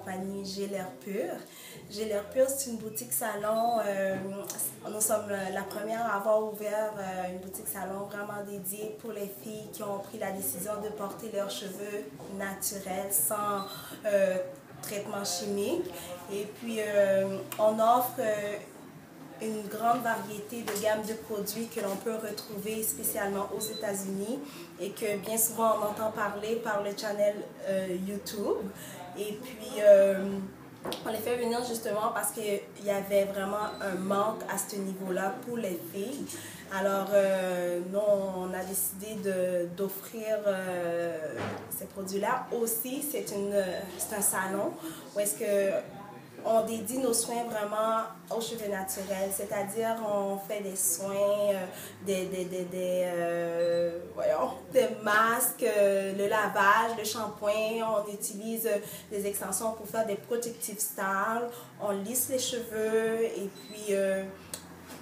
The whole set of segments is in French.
compagnie J'ai l'air pur. J'ai l'air pur, c'est une boutique salon. Nous sommes la première à avoir ouvert une boutique salon vraiment dédiée pour les filles qui ont pris la décision de porter leurs cheveux naturels sans traitement chimique. Et puis, on offre une grande variété de gammes de produits que l'on peut retrouver spécialement aux États-Unis et que bien souvent on entend parler par le channel YouTube. Et puis, on les fait venir justement parce qu'il y avait vraiment un manque à ce niveau-là pour les filles. Alors, nous, on a décidé d'offrir ces produits-là. Aussi, c'est un salon où est-ce que on dédie nos soins vraiment aux cheveux naturels, c'est-à-dire on fait des soins, des masques, le lavage, le shampoing, on utilise des extensions pour faire des protective styles, on lisse les cheveux et puis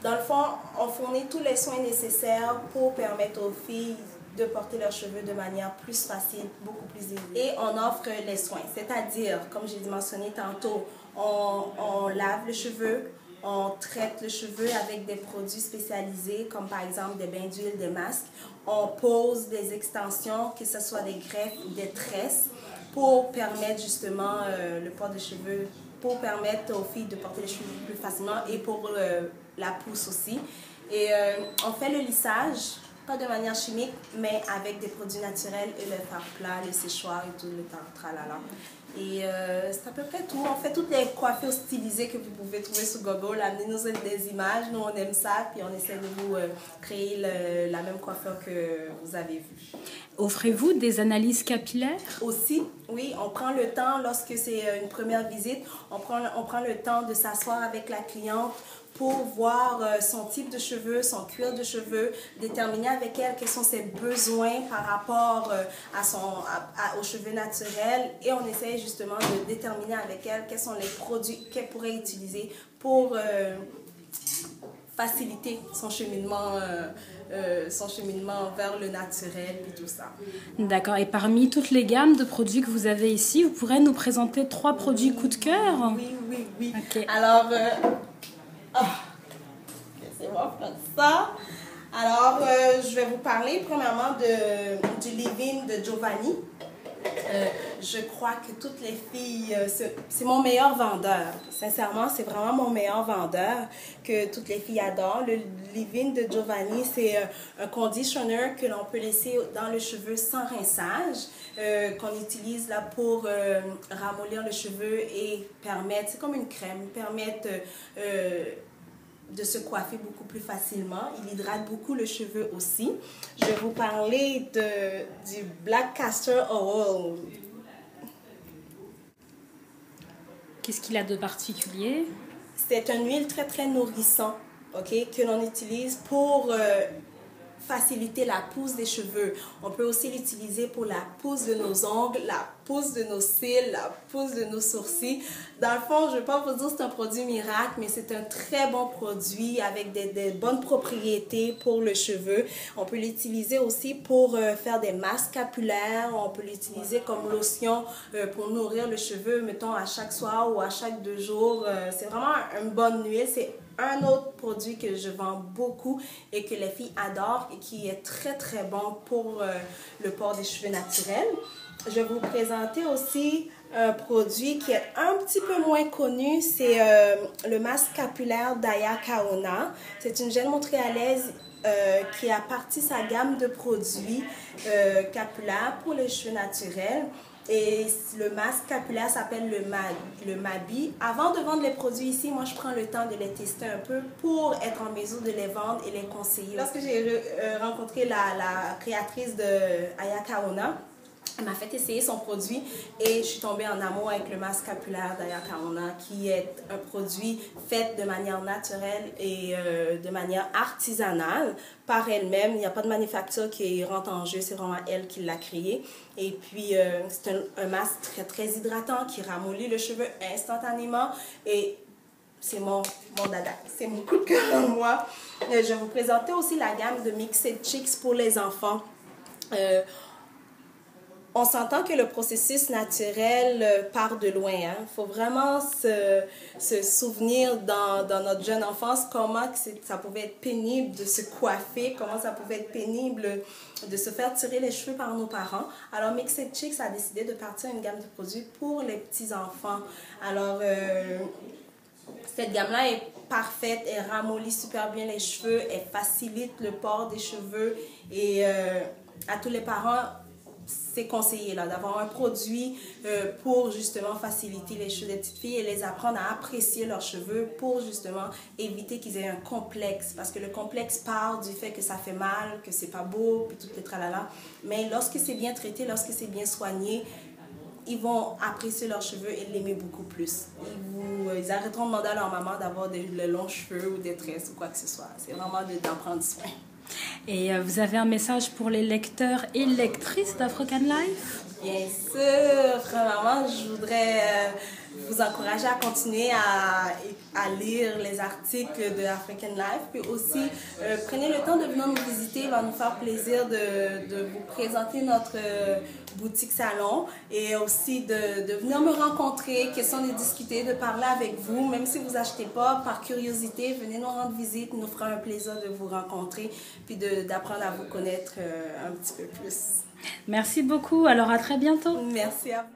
dans le fond, on fournit tous les soins nécessaires pour permettre aux filles de porter leurs cheveux de manière plus facile, beaucoup plus aisée. Et on offre les soins, c'est-à-dire, comme j'ai mentionné tantôt, on lave le cheveu, on traite le cheveu avec des produits spécialisés, comme par exemple des bains d'huile, des masques. On pose des extensions, que ce soit des greffes ou des tresses, pour permettre justement le port des cheveux, pour permettre aux filles de porter les cheveux plus facilement et pour la pousse aussi. Et on fait le lissage, pas de manière chimique, mais avec des produits naturels et le fer plat, le séchoir et tout le tralala. Et c'est à peu près tout. On fait toutes les coiffures stylisées que vous pouvez trouver sur Google. Amenez-nous des images, nous on aime ça, puis on essaie de vous créer la même coiffure que vous avez vue. Offrez-vous des analyses capillaires? Aussi, oui, on prend le temps, lorsque c'est une première visite, on prend le temps de s'asseoir avec la cliente pour voir son type de cheveux, son cuir de cheveux, déterminer avec elle quels sont ses besoins par rapport aux cheveux naturels et on essaie justement de déterminer avec elle quels sont les produits qu'elle pourrait utiliser pour faciliter son cheminement vers le naturel et tout ça. D'accord. Et parmi toutes les gammes de produits que vous avez ici, vous pourrez nous présenter 3 produits coup de cœur? Oui. Okay. Alors, laissez-moi faire ça. Alors, je vais vous parler premièrement du leave-in de Giovanni. Je crois que toutes les filles, c'est mon meilleur vendeur. Sincèrement, c'est vraiment mon meilleur vendeur que toutes les filles adorent. Le leave-in de Giovanni, c'est un conditioner que l'on peut laisser dans le cheveu sans rinçage, qu'on utilise là pour ramollir le cheveu et permettre, c'est comme une crème, permettre de se coiffer beaucoup plus facilement. Il hydrate beaucoup le cheveu aussi. Je vais vous parler du Black Castor Oil. Qu'est-ce qu'il a de particulier? C'est une huile très très nourrissante, que l'on utilise pour faciliter la pousse des cheveux. On peut aussi l'utiliser pour la pousse de nos ongles, la pousse de nos cils, la pousse de nos sourcils. Dans le fond, je ne vais pas vous dire que c'est un produit miracle, mais c'est un très bon produit avec des bonnes propriétés pour le cheveu. On peut l'utiliser aussi pour faire des masques capillaires. On peut l'utiliser comme lotion pour nourrir le cheveu, mettons à chaque soir ou à chaque 2 jours. C'est vraiment une bonne huile. C'est un autre produit que je vends beaucoup et que les filles adorent et qui est très très bon pour le port des cheveux naturels. Je vais vous présenter aussi un produit qui est un petit peu moins connu, c'est le masque capillaire d'Aya Kaona. C'est une jeune montréalaise qui a parti sa gamme de produits capillaires pour les cheveux naturels. Et le masque capillaire s'appelle le Mabi. Avant de vendre les produits ici, moi je prends le temps de les tester un peu pour être en mesure de les vendre et les conseiller. Lorsque j'ai rencontré la créatrice de Aya Kaona, elle m'a fait essayer son produit et je suis tombée en amour avec le masque capillaire d'Aya Kaona qui est un produit fait de manière naturelle et de manière artisanale par elle-même. Il n'y a pas de manufacture qui rentre en jeu, c'est vraiment elle qui l'a créé. Et puis c'est un masque très très hydratant qui ramollit le cheveu instantanément et c'est mon dada, c'est mon coup de cœur à moi. Je vais vous présenter aussi la gamme de Mixed Chicks pour les enfants. on s'entend que le processus naturel part de loin. Il faut vraiment se souvenir dans notre jeune enfance comment ça pouvait être pénible de se coiffer, comment ça pouvait être pénible de se faire tirer les cheveux par nos parents. Alors, Mix It Chicks a décidé de partir une gamme de produits pour les petits-enfants. Alors, cette gamme-là est parfaite, elle ramollit super bien les cheveux, elle facilite le port des cheveux et à tous les parents, c'est conseillé d'avoir un produit pour justement faciliter les cheveux des petites filles et les apprendre à apprécier leurs cheveux pour justement éviter qu'ils aient un complexe. Parce que le complexe part du fait que ça fait mal, que c'est pas beau, puis tout le tralala. Mais lorsque c'est bien traité, lorsque c'est bien soigné, ils vont apprécier leurs cheveux et l'aimer beaucoup plus. Ils arrêteront de demander à leur maman d'avoir des longs cheveux ou des tresses ou quoi que ce soit. C'est vraiment d'en prendre soin. Et vous avez un message pour les lecteurs et lectrices d'African Life? Bien sûr, vraiment, je voudrais vous encourager à continuer à lire les articles de African Life. Puis aussi, prenez le temps de venir nous visiter. Il va nous faire plaisir de vous présenter notre boutique salon et aussi de venir me rencontrer, question de discuter, de parler avec vous. Même si vous n'achetez pas, par curiosité, venez nous rendre visite. Nous fera un plaisir de vous rencontrer puis d'apprendre à vous connaître un petit peu plus. Merci beaucoup. Alors, à très bientôt. Merci à vous.